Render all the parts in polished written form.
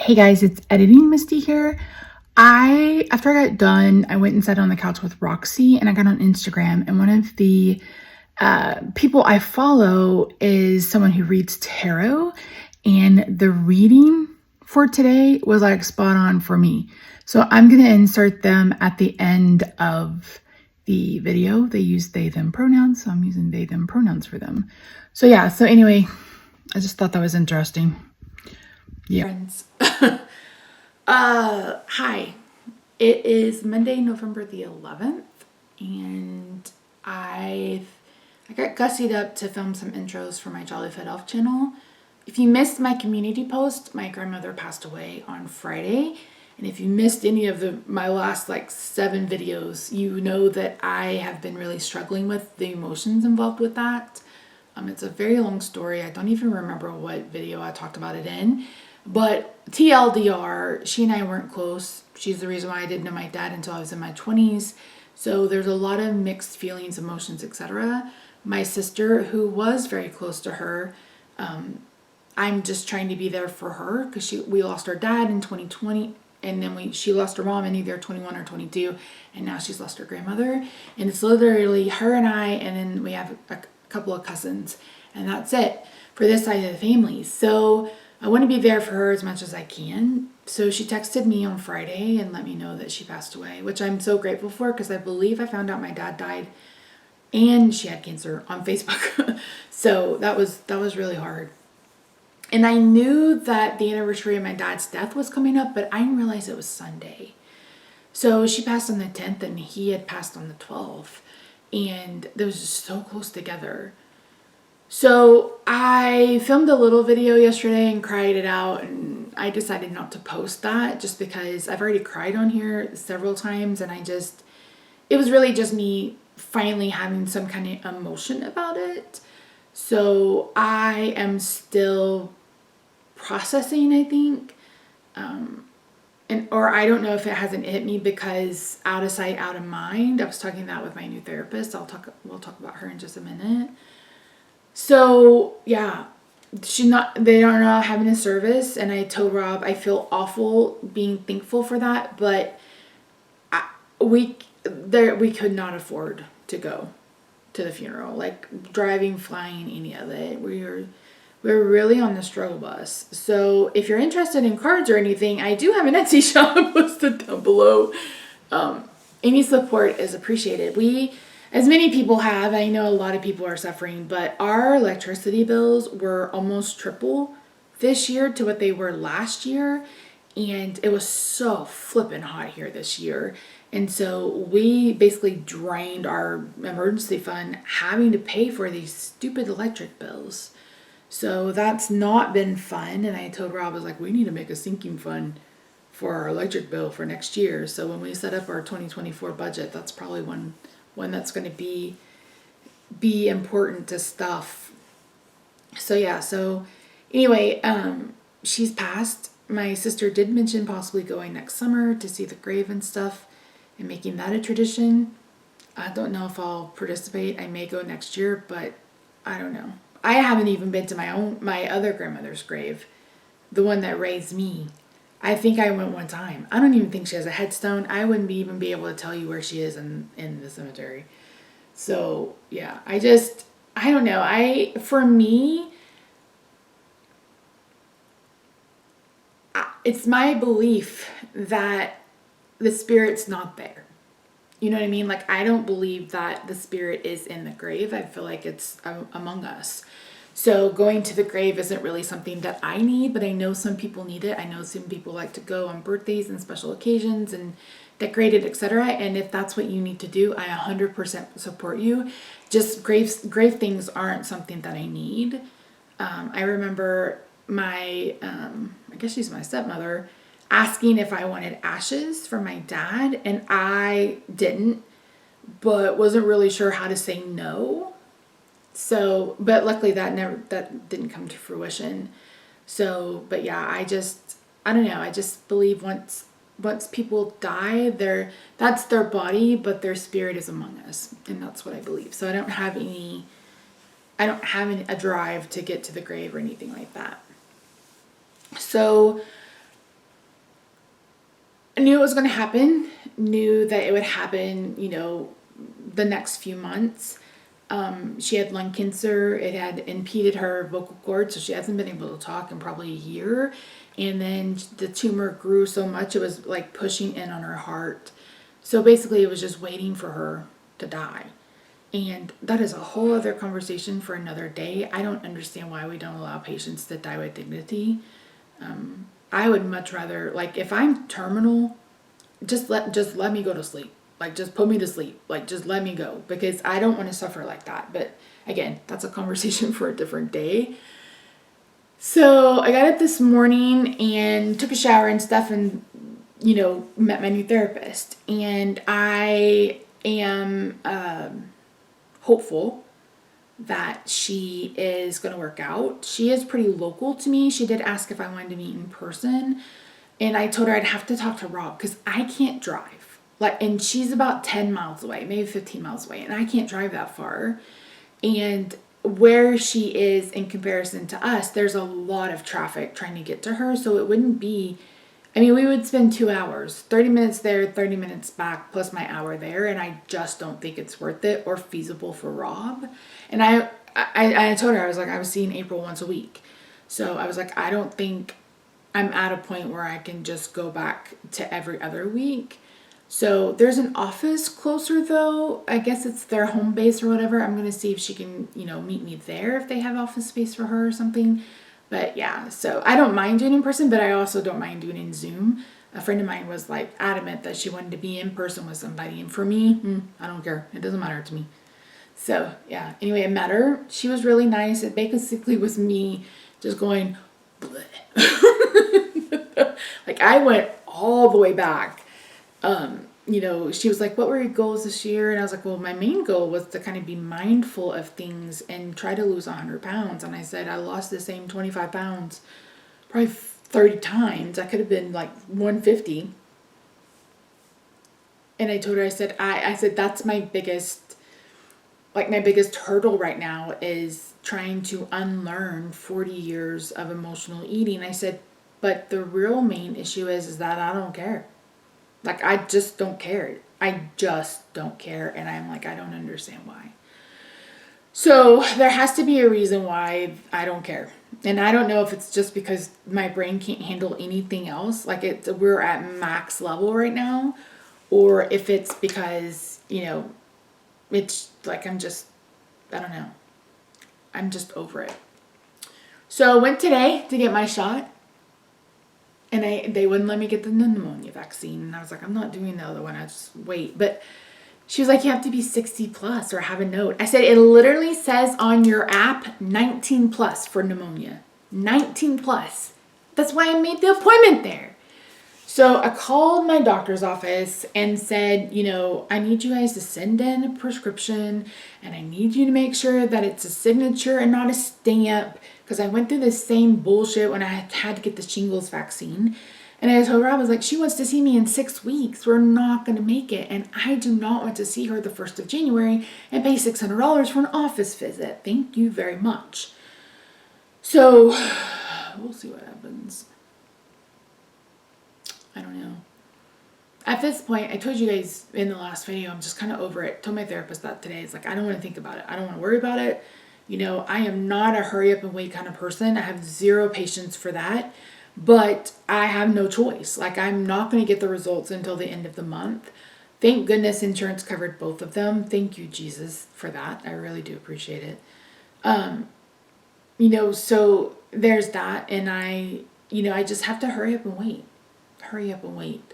Hey guys, it's Editing Misty here. After I got done, I went and sat on the couch with Roxy and I got on Instagram, and one of the people I follow is someone who reads tarot, and the reading for today was like spot on for me. So I'm going to insert them at the end of the video. They use they, them pronouns, so I'm using they, them pronouns for them. So yeah, so anyway, I just thought that was interesting. Yeah. Friends. Hi. It is Monday, November the 11th, and I got gussied up to film some intros for my Jolly Fed Elf channel. If you missed my community post, my grandmother passed away on Friday. And if you missed any of my last 7 videos, you know that I have been really struggling with the emotions involved with that. It's a very long story. I don't even remember what video I talked about it in. But TLDR, she and I weren't close. She's the reason why I didn't know my dad until I was in my 20s. So there's a lot of mixed feelings, emotions, etc. My sister, who was very close to her, I'm just trying to be there for her because we lost our dad in 2020. And then she lost her mom in either 21 or 22. And now she's lost her grandmother. And it's literally her and I, and then we have a couple of cousins. And that's it for this side of the family. So I want to be there for her as much as I can. So she texted me on Friday and let me know that she passed away, which I'm so grateful for because I believe I found out my dad died and she had cancer on Facebook. So that was really hard. And I knew that the anniversary of my dad's death was coming up, but I didn't realize it was Sunday. So she passed on the 10th and he had passed on the 12th. And they was just so close together. So I filmed a little video yesterday and cried it out, and I decided not to post that just because I've already cried on here several times, and it was really just me finally having some kind of emotion about it. So I am still processing, I think. Or I don't know if it hasn't hit me because out of sight, out of mind. I was talking that with my new therapist. We'll talk about her in just a minute. So yeah, they are not having a service, and I told Rob I feel awful being thankful for that, but we could not afford to go to the funeral, driving, flying, any of it. We're really on the struggle bus. So if you're interested in cards or anything, I do have an Etsy shop listed down below. Any support is appreciated. As many people have, I know a lot of people are suffering, but our electricity bills were almost triple this year to what they were last year. And it was so flippin' hot here this year. And so we basically drained our emergency fund having to pay for these stupid electric bills. So that's not been fun. And I told Rob, I was like, we need to make a sinking fund for our electric bill for next year. So when we set up our 2024 budget, that's probably one that's going to be important to stuff. So yeah, so anyway, she's passed. My sister did mention possibly going next summer to see the grave and stuff and making that a tradition. I don't know if I'll participate. I may go next year, but I don't know. I haven't even been to my other grandmother's grave, the one that raised me. I think I went one time. I don't even think she has a headstone. I wouldn't even be able to tell you where she is in the cemetery. So yeah, I don't know. For me, it's my belief that the spirit's not there. You know what I mean? I don't believe that the spirit is in the grave. I feel like it's among us. So going to the grave isn't really something that I need, but I know some people need it. I know some people like to go on birthdays and special occasions and decorate it, etc. And if that's what you need to do, I 100% support you. Just grave things aren't something that I need. I remember I guess she's my stepmother, asking if I wanted ashes for my dad, and I didn't, but wasn't really sure how to say no. So, but luckily that didn't come to fruition. So, but yeah, I don't know. I just believe once people die, that's their body, but their spirit is among us, and that's what I believe. So I don't have a drive to get to the grave or anything like that. So knew it was going to happen, knew that it would happen, you know, the next few months. She had lung cancer. It had impeded her vocal cords, so she hasn't been able to talk in probably a year. And then the tumor grew so much, it was like pushing in on her heart. So basically it was just waiting for her to die. And that is a whole other conversation for another day. I don't understand why we don't allow patients to die with dignity. I would much rather, like, if I'm terminal, just let me go to sleep. Like, just put me to sleep. Like, just let me go, because I don't want to suffer like that. But again, that's a conversation for a different day. So I got up this morning and took a shower and stuff, and, you know, met my new therapist. And I am hopeful that she is going to work out. She is pretty local to me. She did ask if I wanted to meet in person. And I told her I'd have to talk to Rob because I can't drive. Like, and she's about 10 miles away, maybe 15 miles away, and I can't drive that far. And where she is in comparison to us, there's a lot of traffic trying to get to her. So it wouldn't be, I mean, we would spend 2 hours, 30 minutes there, 30 minutes back, plus my hour there. And I just don't think it's worth it or feasible for Rob. And I told her, I was like, I was seeing April once a week. So I was like, I don't think I'm at a point where I can just go back to every other week. So there's an office closer though. I guess it's their home base or whatever. I'm going to see if she can, you know, meet me there if they have office space for her or something. But yeah, so I don't mind doing in person, but I also don't mind doing in Zoom. A friend of mine was like adamant that she wanted to be in person with somebody. And for me, I don't care. It doesn't matter to me. So yeah, anyway, I met her. She was really nice. It basically was me just going, like I went all the way back. You know, she was like, what were your goals this year? And I was like, well, my main goal was to kind of be mindful of things and try to lose 100 pounds. And I said, I lost the same 25 pounds probably 30 times. I could have been like 150. And I told her, I said, that's my biggest hurdle right now is trying to unlearn 40 years of emotional eating. I said, but the real main issue is that I don't care. Like, I just don't care. I just don't care. And I'm like, I don't understand why. So there has to be a reason why I don't care. And I don't know if it's just because my brain can't handle anything else. Like we're at max level right now. Or if it's because, you know, it's like I don't know. I'm just over it. So I went today to get my shot. And they wouldn't let me get the pneumonia vaccine. And I was like, I'm not doing the other one. I just wait. But she was like, you have to be 60 plus or have a note. I said, it literally says on your app, 19 plus for pneumonia. 19 plus. That's why I made the appointment there. So I called my doctor's office and said, you know, I need you guys to send in a prescription and I need you to make sure that it's a signature and not a stamp. Because I went through the same bullshit when I had to get the shingles vaccine. And I told her, I was like, she wants to see me in 6 weeks. We're not going to make it. And I do not want to see her the 1st of January and pay $600 for an office visit. Thank you very much. So we'll see what happens. I don't know. At this point, I told you guys in the last video, I'm just kind of over it. I told my therapist that today. It's like, I don't want to think about it. I don't want to worry about it. You know, I am not a hurry up and wait kind of person. I have zero patience for that, but I have no choice. Like, I'm not going to get the results until the end of the month. Thank goodness insurance covered both of them. Thank you, Jesus, for that. I really do appreciate it. You know, so there's that. And I just have to hurry up and wait. Hurry up and wait.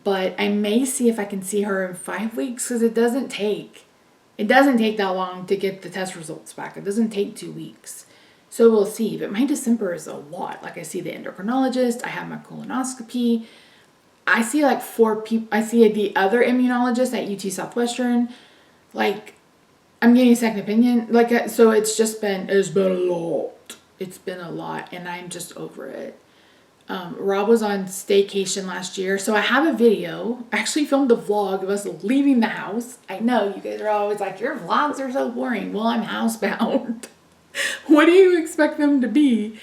But I may see if I can see her in 5 weeks because it doesn't take that long to get the test results back. It doesn't take 2 weeks. So we'll see. But my December is a lot. Like I see the endocrinologist. I have my colonoscopy. I see like 4 people. I see the other immunologist at UT Southwestern. Like, I'm getting a second opinion. Like, so it's been a lot. It's been a lot. And I'm just over it. Rob was on staycation last year. So I have a video. I actually filmed a vlog of us leaving the house. I know you guys are always like, your vlogs are so boring. Well, I'm housebound. What do you expect them to be?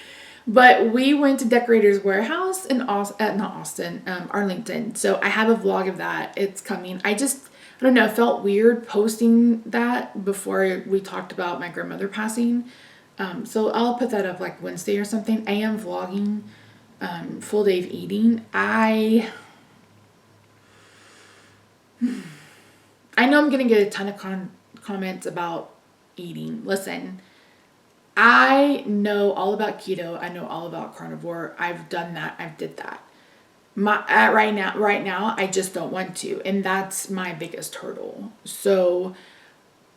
But we went to Decorators Warehouse in Arlington. So I have a vlog of that. It's coming. I don't know, it felt weird posting that before we talked about my grandmother passing. So I'll put that up like Wednesday or something. I am vlogging full day of eating. I know I'm going to get a ton of comments about eating. Listen, I know all about keto. I know all about carnivore. I've done that. I've did that. Right now, I just don't want to. And that's my biggest hurdle. So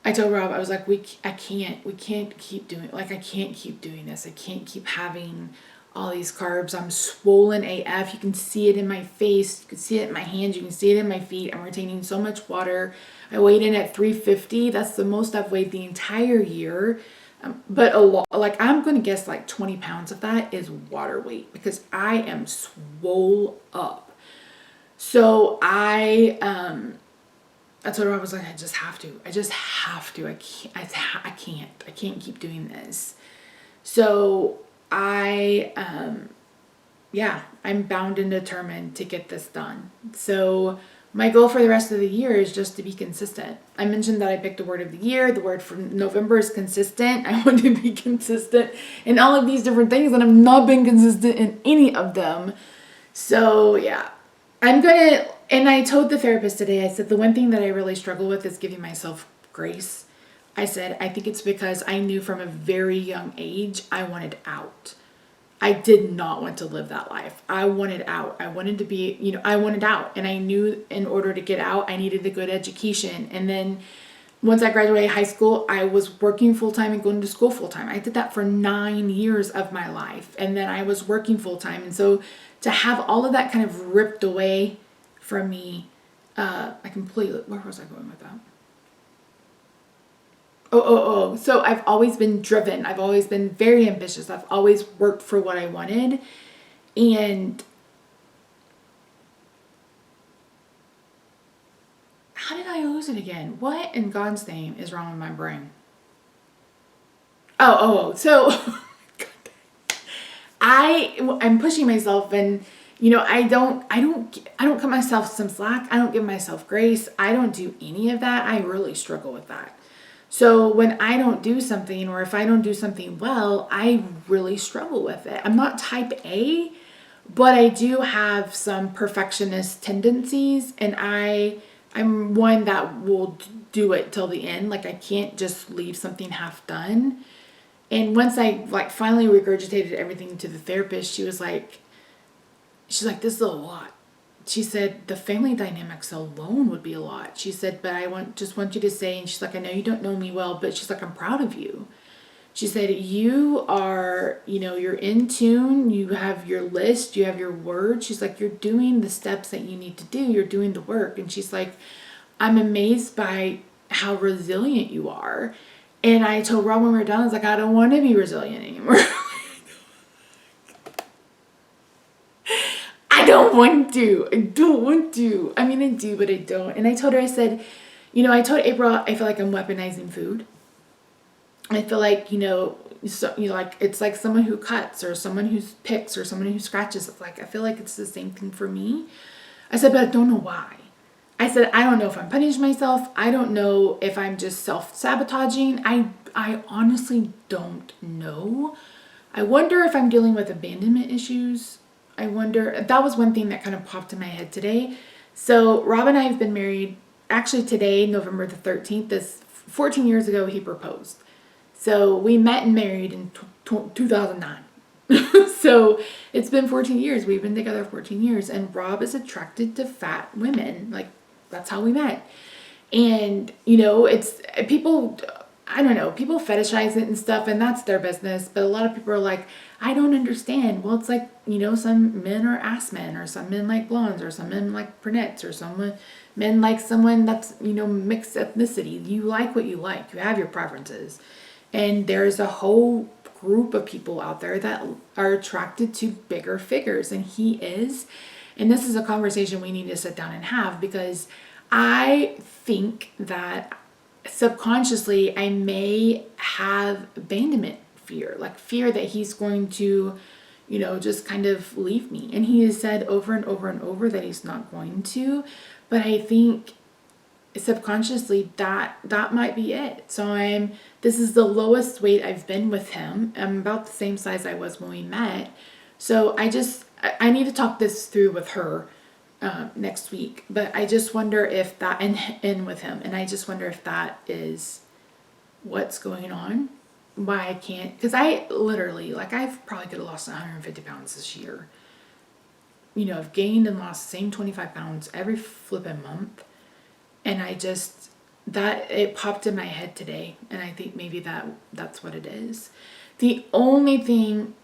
I told Rob, I was like, we can't keep doing, like, I can't keep doing this. I can't keep having all these carbs. I'm swollen AF. You can see it in my face. You can see it in my hands. You can see it in my feet. I'm retaining so much water. I weighed in at 350. That's the most I've weighed the entire year. But a lot, like, I'm going to guess like 20 pounds of that is water weight because I am swole up. So I told her, I was like, I just have to. I can't keep doing this. So I'm bound and determined to get this done. So my goal for the rest of the year is just to be consistent. I mentioned that I picked a word of the year. The word for November is consistent. I want to be consistent in all of these different things, and I've not been consistent in any of them. So yeah, and I told the therapist today, I said, the one thing that I really struggle with is giving myself grace. I said, I think it's because I knew from a very young age I wanted out. I did not want to live that life. I wanted out. I wanted to be, I wanted out. And I knew in order to get out, I needed a good education. And then once I graduated high school, I was working full-time and going to school full-time. I did that for 9 years of my life. And then I was working full-time. And so to have all of that kind of ripped away from me, where was I going with that? So I've always been driven. I've always been very ambitious. I've always worked for what I wanted. And how did I lose it again? What in God's name is wrong with my brain? So I'm pushing myself, and I don't cut myself some slack. I don't give myself grace. I don't do any of that. I really struggle with that. So when I don't do something, or if I don't do something well, I really struggle with it. I'm not type A, but I do have some perfectionist tendencies, and I'm one that will do it till the end. Like, I can't just leave something half done. And once I finally regurgitated everything to the therapist, she's like, this is a lot. She said, the family dynamics alone would be a lot. She said, but I just want you to say, and she's like, I know you don't know me well, but she's like, I'm proud of you. She said, you are, you're in tune. You have your list. You have your words. She's like, you're doing the steps that you need to do. You're doing the work. And she's like, I'm amazed by how resilient you are. And I told Rob when we were done, I was like, I don't want to be resilient anymore. I don't want to. I mean, I do, but I don't. And I told her, I said, I told April, I feel like I'm weaponizing food. I feel like, it's like someone who cuts, or someone who picks, or someone who scratches. It's like, I feel like it's the same thing for me. I said, but I don't know why. I said, I don't know if I'm punishing myself. I don't know if I'm just self-sabotaging. I honestly don't know. I wonder if I'm dealing with abandonment issues. I wonder, that was one thing that kind of popped in my head today. So Rob and I have been married, actually today, November the 13th, 14 years ago, he proposed. So we met and married in 2009. So it's been 14 years. We've been together 14 years. And Rob is attracted to fat women. Like, that's how we met. And, it's people, I don't know, people fetishize it and stuff, and that's their business. But a lot of people are like, I don't understand. Well, it's like, some men are ass men, or some men like blondes, or some men like brunettes, or men like someone that's, mixed ethnicity. You like what you like. You have your preferences. And there's a whole group of people out there that are attracted to bigger figures, and he is. And this is a conversation we need to sit down and have, because I think that subconsciously I may have abandonment fear, like fear that he's going to just kind of leave me. And he has said over and over and over that he's not going to. But I think subconsciously that might be it. So this is the lowest weight I've been with him. I'm about the same size I was when we met. So I need to talk this through with her next week. But I just wonder if that, and with him, and I just wonder if that is what's going on. Why I can't, because I literally, I've probably could have lost 150 pounds this year. I've gained and lost the same 25 pounds every flipping month. And it popped in my head today. And I think maybe that's what it is. The only thing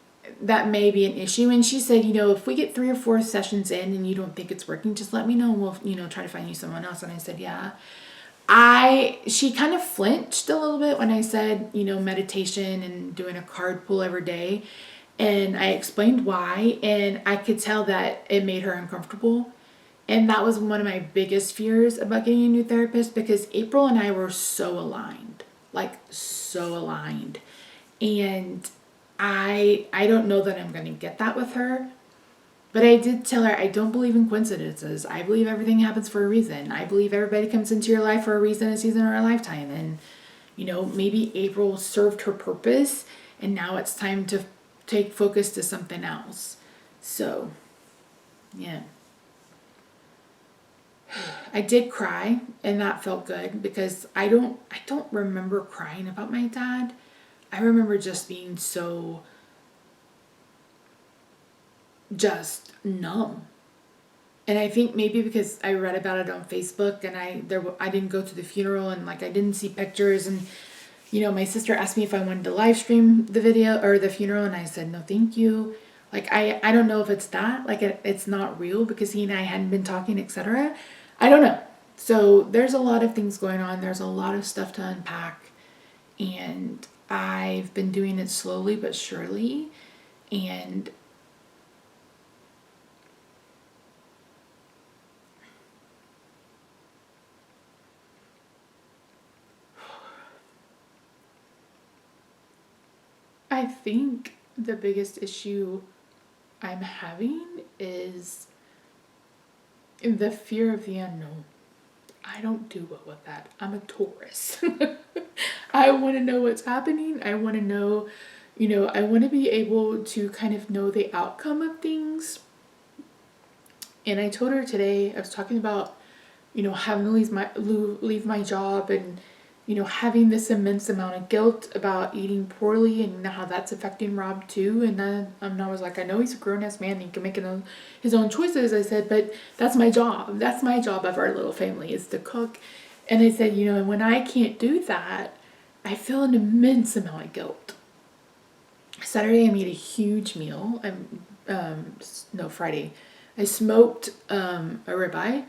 that may be an issue, and she said, if we get 3 or 4 sessions in and you don't think it's working, just let me know and we'll, try to find you someone else. And I said, yeah. She kind of flinched a little bit when I said, meditation and doing a card pull every day. And I explained why, and I could tell that it made her uncomfortable. And that was one of my biggest fears about getting a new therapist, because April and I were so aligned, so aligned. And I don't know that I'm going to get that with her. But I did tell her I don't believe in coincidences. I believe everything happens for a reason. I believe everybody comes into your life for a reason, a season, or a lifetime. And, maybe April served her purpose and now it's time to take focus to something else. So, yeah. I did cry and that felt good, because I don't remember crying about my dad. I remember just being so just numb. And I think maybe because I read about it on Facebook and I didn't go to the funeral, and I didn't see pictures, and my sister asked me if I wanted to live stream the video or the funeral, and I said no thank you. I don't know if it's that, it's not real because he and I hadn't been talking, etc. I don't know. So there's a lot of things going on. There's a lot of stuff to unpack, and I've been doing it slowly but surely. And I think the biggest issue I'm having is the fear of the unknown. I don't do well with that. I'm a Taurus. I want to know what's happening. I want to know, I want to be able to kind of know the outcome of things. And I told her today, I was talking about, having to leave my job, and having this immense amount of guilt about eating poorly and how that's affecting Rob too. And then I was like, I know he's a grown-ass man and he can make his own choices. I said, but that's my job. That's my job of our little family, is to cook. And I said, and when I can't do that, I feel an immense amount of guilt. Saturday, I made a huge meal. Friday. I smoked a ribeye.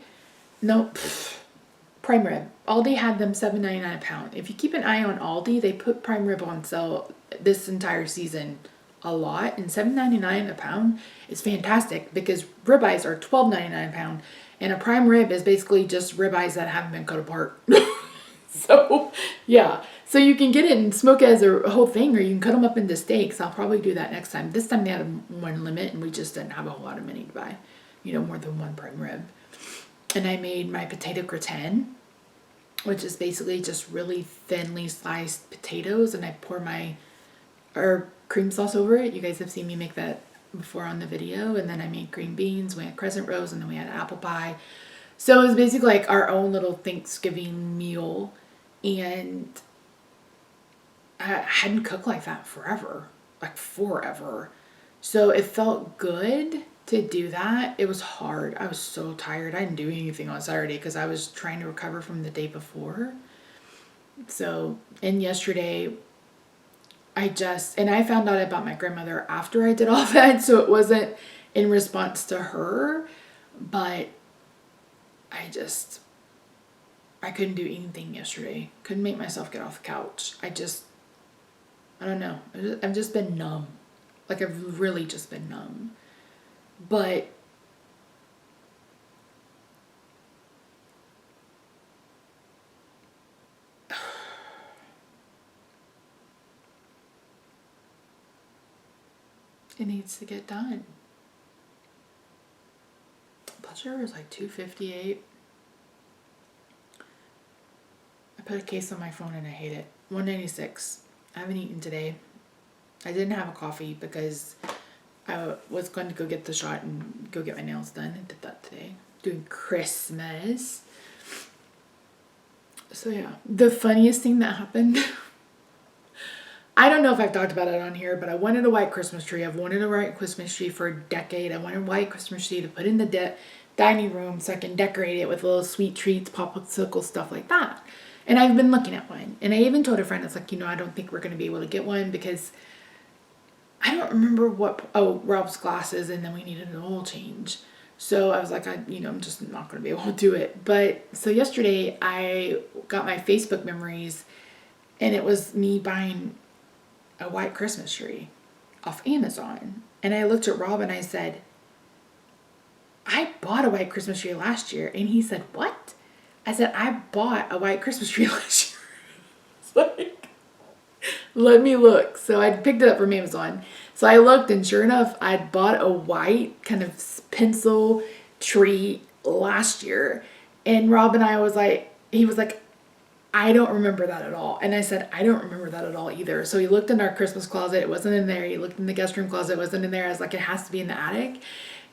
Prime rib. Aldi had them $7.99 a pound. If you keep an eye on Aldi, they put prime rib on sale this entire season a lot, and $7.99 a pound is fantastic, because ribeyes are $12.99 a pound, and a prime rib is basically just ribeyes that haven't been cut apart. So, yeah. So you can get it and smoke it as a whole thing, or you can cut them up into steaks. I'll probably do that next time. This time they had one limit, and we just didn't have a whole lot of money to buy, more than one prime rib. And I made my potato gratin, which is basically just really thinly sliced potatoes, and I pour my cream sauce over it. You guys have seen me make that before on the video. And then I made green beans, we had crescent rolls, and then we had apple pie. So it was basically our own little Thanksgiving meal. And I hadn't cooked like that forever. So it felt good to do that. It was hard. I was so tired. I didn't do anything on Saturday because I was trying to recover from the day before. So, and yesterday I found out about my grandmother after I did all that. So it wasn't in response to her, but I couldn't do anything yesterday. Couldn't make myself get off the couch. I don't know. I've just been numb. I've really just been numb. But It needs to get done. Blood sugar is like 258. I put a case on my phone and I hate it. 196. I haven't eaten today. I didn't have a coffee because I was going to go get the shot and go get my nails done. I did that today. Doing Christmas. So yeah, the funniest thing that happened, I don't know if I've talked about it on here, but I wanted a white Christmas tree. I've wanted a white Christmas tree for a decade. I wanted a white Christmas tree to put in the dining room so I can decorate it with little sweet treats, popsicles, stuff like that. And I've been looking at one. And I even told a friend, it's like, I don't think we're going to be able to get one because I don't remember Rob's glasses, and then we needed an oil change. So I was like, I'm just not going to be able to do it. But so yesterday I got my Facebook memories, and it was me buying a white Christmas tree off Amazon. And I looked at Rob and I said, I bought a white Christmas tree last year. And he said, what? I said, I bought a white Christmas tree last year. It's like, let me look. So I picked it up from Amazon. So I looked, and sure enough, I'd bought a white kind of pencil tree last year. And Rob and I he was like, I don't remember that at all. And I said, I don't remember that at all either. So he looked in our Christmas closet. It wasn't in there. He looked in the guest room closet. It wasn't in there. I was like, it has to be in the attic.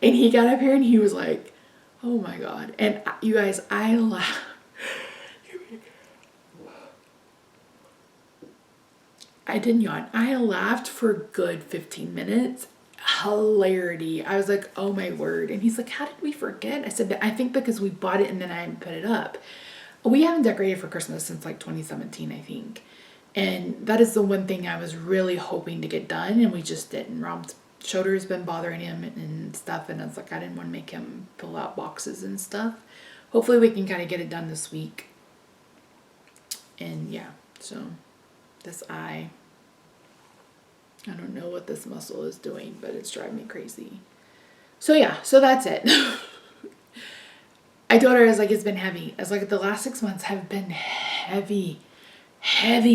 And he got up here and he was like, oh my God. And you guys, I laughed. I didn't yawn. I laughed for a good 15 minutes. Hilarity. I was like, oh my word. And he's like, how did we forget? I said, I think because we bought it and then I put it up. We haven't decorated for Christmas since like 2017, I think. And that is the one thing I was really hoping to get done, and we just didn't. Rob's shoulder has been bothering him and stuff, and I was like, I didn't want to make him fill out boxes and stuff. Hopefully we can kind of get it done this week. And yeah, so this eye, I don't know what this muscle is doing, but it's driving me crazy. So yeah, so that's it. I told her, I was like, it's been heavy. I was like, the last 6 months have been heavy. And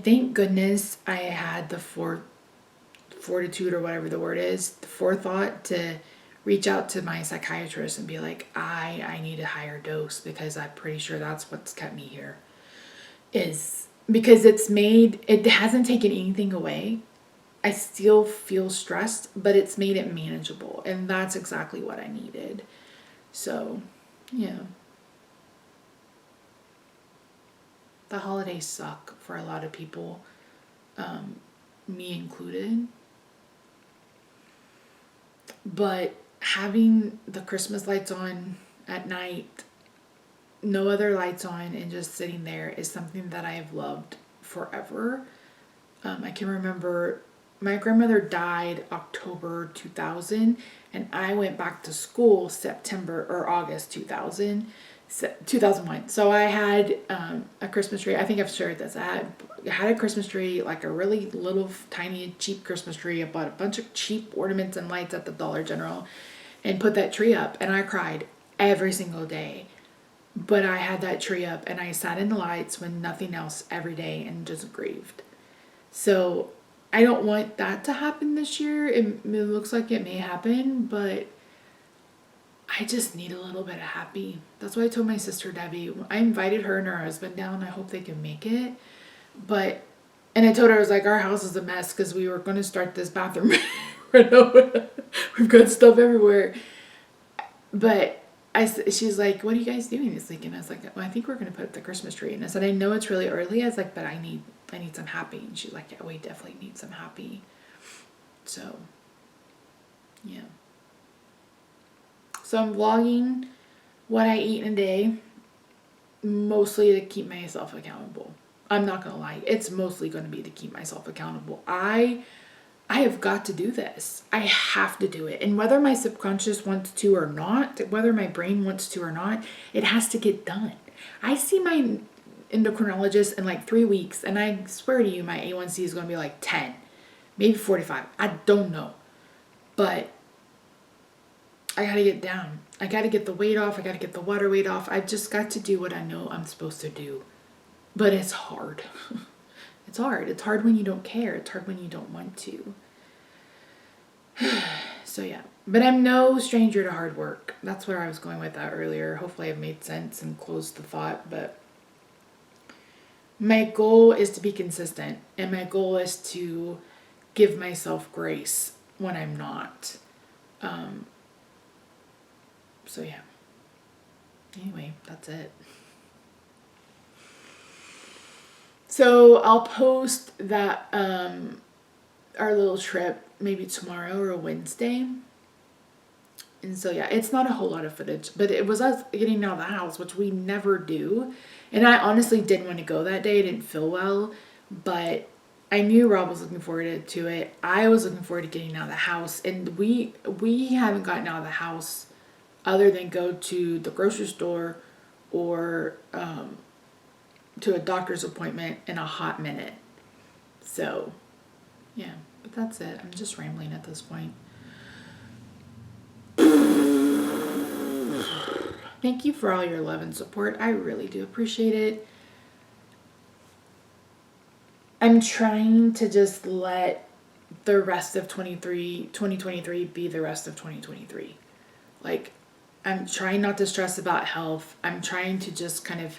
thank goodness I had the fortitude, or whatever the word is, the forethought to reach out to my psychiatrist and be like, I need a higher dose, because I'm pretty sure that's what's kept me here. Is because it hasn't taken anything away. I still feel stressed, but it's made it manageable. And that's exactly what I needed. So, yeah. The holidays suck for a lot of people, me included. But having the Christmas lights on at night, no other lights on, and just sitting there is something that I have loved forever. I can remember my grandmother died October 2000, and I went back to school September or August 2001. So I had a Christmas tree. I think I've shared this. I had a Christmas tree, like a really little tiny cheap Christmas tree. I bought a bunch of cheap ornaments and lights at the Dollar General and put that tree up, and I cried every single day. But I had that tree up, and I sat in the lights when nothing else every day and just grieved. So I don't want that to happen this year. It looks like it may happen, but I just need a little bit of happy. That's why I told my sister Debbie, I invited her and her husband down. I hope they can make it. And I told her, I was like, our house is a mess because we were going to start this bathroom. We've got stuff everywhere. But she's like, what are you guys doing this weekend? I was like, well, I think we're going to put up the Christmas tree. And I said, I know it's really early. I was like, but I need some happy. And she's like, yeah, we definitely need some happy. So, yeah. So I'm vlogging what I eat in a day, mostly to keep myself accountable. I'm not going to lie. It's mostly going to be to keep myself accountable. I have got to do this. I have to do it. And whether my subconscious wants to or not, whether my brain wants to or not, it has to get done. I see my endocrinologist in like 3 weeks, and I swear to you, my A1C is going to be like 10, maybe 45. I don't know. But I got to get down. I got to get the weight off. I got to get the water weight off. I've just got to do what I know I'm supposed to do. But it's hard. It's hard. It's hard when you don't care. It's hard when you don't want to. So yeah, but I'm no stranger to hard work. That's where I was going with that earlier. Hopefully I've made sense and closed the thought, but my goal is to be consistent, and my goal is to give myself grace when I'm not. So yeah. Anyway, that's it. So I'll post that our little trip maybe tomorrow or Wednesday. And so yeah, it's not a whole lot of footage, but it was us getting out of the house, which we never do. And I honestly didn't want to go that day. I didn't feel well, but I knew Rob was looking forward to it. I was looking forward to getting out of the house, and we haven't gotten out of the house other than go to the grocery store or to a doctor's appointment in a hot minute. So yeah, but that's it. I'm just rambling at this point. Thank you for all your love and support. I really do appreciate it. I'm trying to just let the rest of 2023 be the rest of 2023. Like, I'm trying not to stress about health. I'm trying to just kind of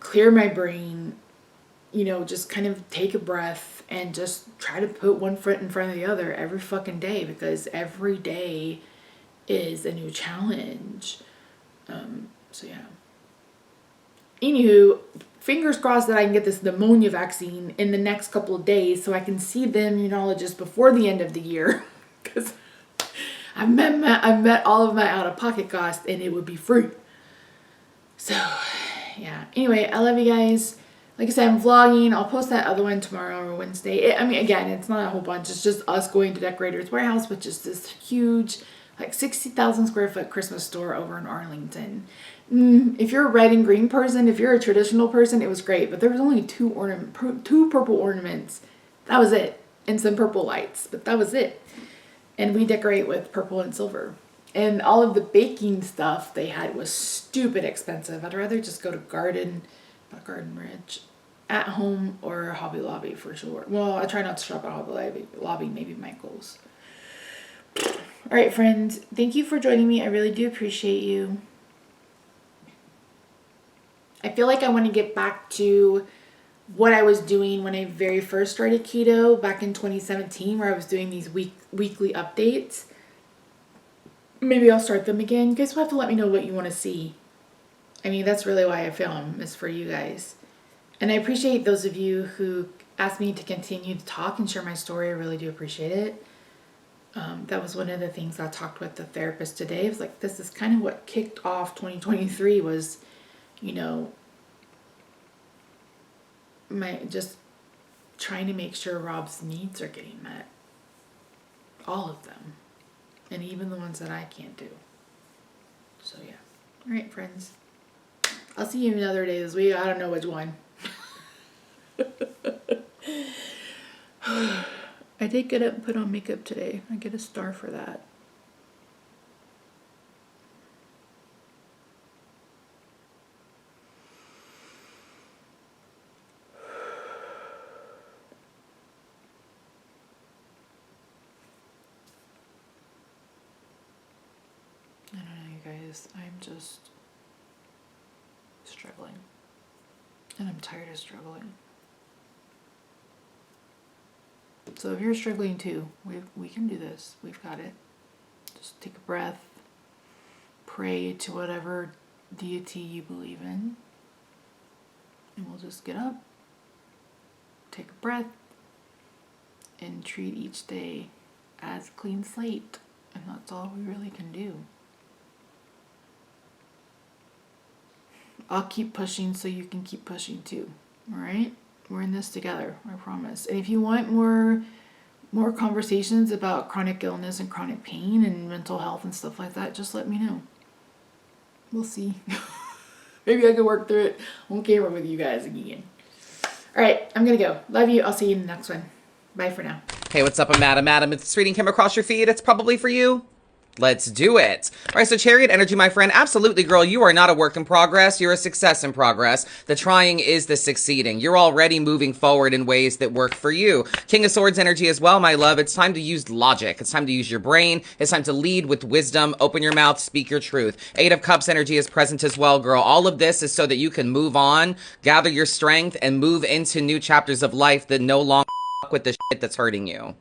clear my brain, just kind of take a breath and just try to put one foot in front of the other every fucking day, because every day is a new challenge. So yeah. Anywho, fingers crossed that I can get this pneumonia vaccine in the next couple of days so I can see the immunologist before the end of the year. Because I've met all of my out-of-pocket costs and it would be free. So yeah. Anyway, I love you guys. Like I said, I'm vlogging. I'll post that other one tomorrow or Wednesday. Again, it's not a whole bunch. It's just us going to Decorator's Warehouse, which is this huge, like 60,000 square foot Christmas store over in Arlington. If you're a red and green person, if you're a traditional person, it was great. But there was only two purple ornaments. That was it. And some purple lights. But that was it. And we decorate with purple and silver. And all of the baking stuff they had was stupid expensive. I'd rather just go to Garden Ridge, At Home, or Hobby Lobby for sure. Well, I try not to shop at Hobby Lobby, maybe Michael's. All right, friends. Thank you for joining me. I really do appreciate you. I feel like I want to get back to what I was doing when I very first started keto back in 2017, where I was doing these weekly updates. Maybe I'll start them again. You guys will have to let me know what you want to see. That's really why I film, is for you guys. And I appreciate those of you who asked me to continue to talk and share my story. I really do appreciate it. That was one of the things I talked with the therapist today. It was like, this is kind of what kicked off 2023 was, my just trying to make sure Rob's needs are getting met. All of them. And even the ones that I can't do. So yeah. All right, friends. I'll see you another day this week. I don't know which one. I did get up and put on makeup today. I get a star for that. I don't know, you guys. I'm just struggling. And I'm tired of struggling. So if you're struggling too, we can do this. We've got it. Just take a breath. Pray to whatever deity you believe in. And we'll just get up. Take a breath. And treat each day as a clean slate. And that's all we really can do. I'll keep pushing so you can keep pushing too. All right? We're in this together, I promise. And if you want more conversations about chronic illness and chronic pain and mental health and stuff like that, just let me know. We'll see. Maybe I can work through it on camera with you guys again. All right, I'm going to go. Love you. I'll see you in the next one. Bye for now. Hey, what's up? I'm Adam. If this reading came across your feed, it's probably for you. Let's do it. All right, so Chariot energy, my friend. Absolutely, girl. You are not a work in progress. You're a success in progress. The trying is the succeeding. You're already moving forward in ways that work for you. King of Swords energy as well, my love. It's time to use logic. It's time to use your brain. It's time to lead with wisdom. Open your mouth, speak your truth. Eight of Cups energy is present as well, girl. All of this is so that you can move on, gather your strength, and move into new chapters of life that no longer with the shit that's hurting you.